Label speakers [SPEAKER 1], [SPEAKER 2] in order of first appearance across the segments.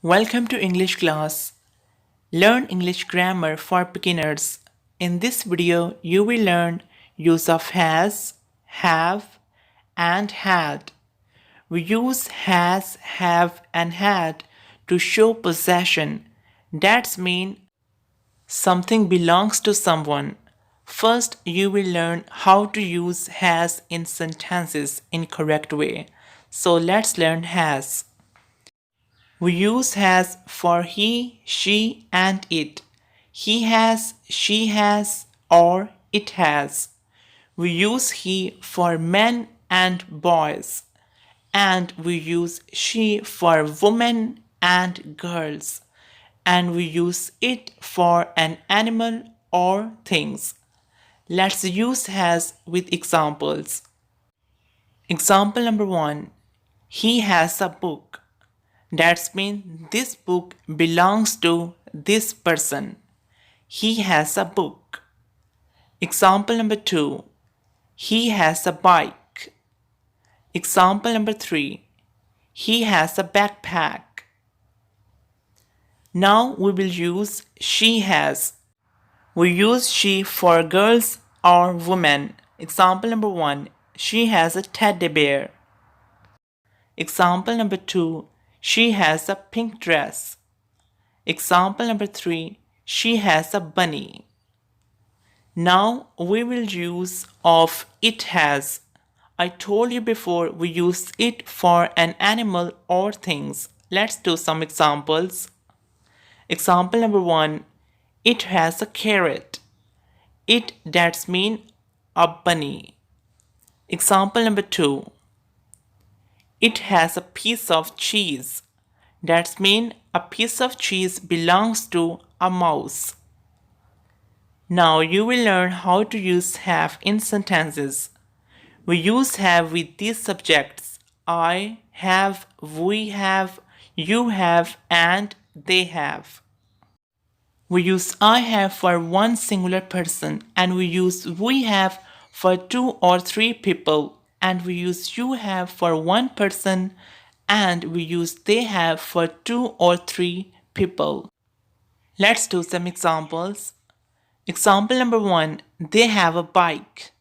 [SPEAKER 1] Welcome to English class. Learn English grammar for beginners. In this video, you will learn use of has, have, and had. We use has, have, and had to show possession. That's mean something belongs to someone. First, you will learn how to use has in sentences in correct way. So let's learn has. We use has for he, she, and it. He has, she has, or it has. We use he for men and boys. And we use she for women and girls. And we use it for an animal or things. Let's use has with examples. Example number 1. He has a book. That means this book belongs to this person. He has a book. Example number 2. He has a bike. Example number 3. He has a backpack. Now we will use she has. We use she for girls or women. Example number 1. She has a teddy bear. Example number 2. She has a pink dress. Example number 3. She has a bunny. Now we will use of it has. I told you before we use it for an animal or things. Let's do some examples. Example number 1. It has a carrot. It that's mean a bunny. Example number 2. It has a piece of cheese. That's mean a piece of cheese belongs to a mouse. Now you will learn how to use have in sentences. We use have with these subjects I have, we have, you have, and they have. We use I have for one singular person, and we use we have for 2 or 3 people, and we use you have for one person, and we use they have for 2 or 3 people. Let's do some examples. Example number 1. They have a bike.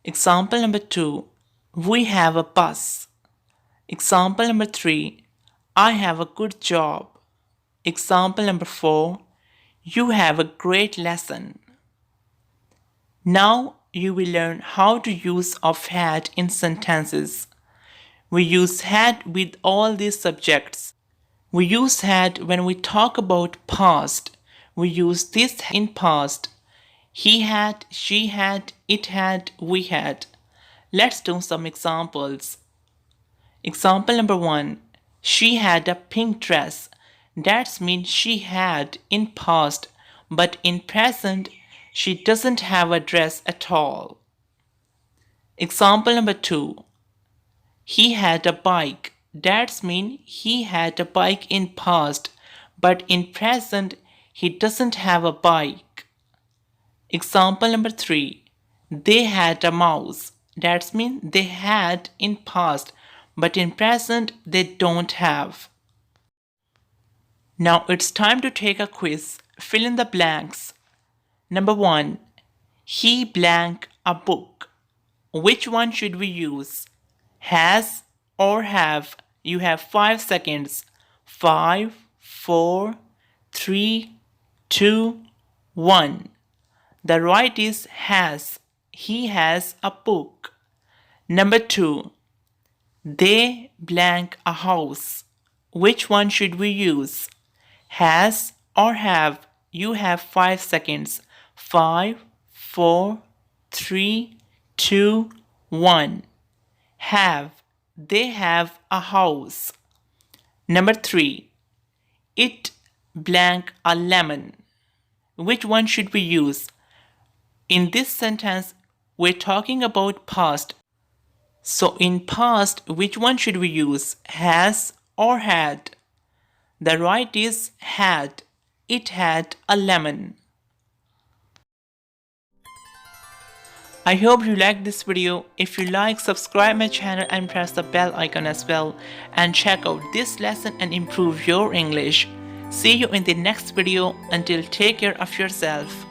[SPEAKER 1] Example number 2. We have a bus. Example number 3. I have a good job. Example number 4. You have a great lesson. Now you will learn how to use of had in sentences. We use had with all these subjects. We use had when we talk about past. We use this in past. He had, she had, it had, we had. Let's do some examples. Example number 1. She had a pink dress. That means she had in past, but in present she doesn't have a dress at all. Example number 2. He had a bike. That means he had a bike in past, but in present he doesn't have a bike. Example number 3. They had a mouse. That means they had in past, but in present they don't have. Now it's time to take a quiz. Fill in the blanks. Number 1. He blank a book. Which one should we use? Has or have? You have 5 seconds. 5, 4, 3, 2, 1. The right is has. He has a book. Number 2. They blank a house. Which one should we use? Has or have? You have 5 seconds. 5, 4, 3, 2, 1. Have. They have a house. Number 3. It blank a lemon. Which one should we use? In this sentence, we're talking about past. So in past, which one should we use? Has or had? The right is had. It had a lemon. I hope you liked this video. If you like, subscribe my channel and press the bell icon as well. And check out this lesson and improve your English. See you in the next video. Until take care of yourself.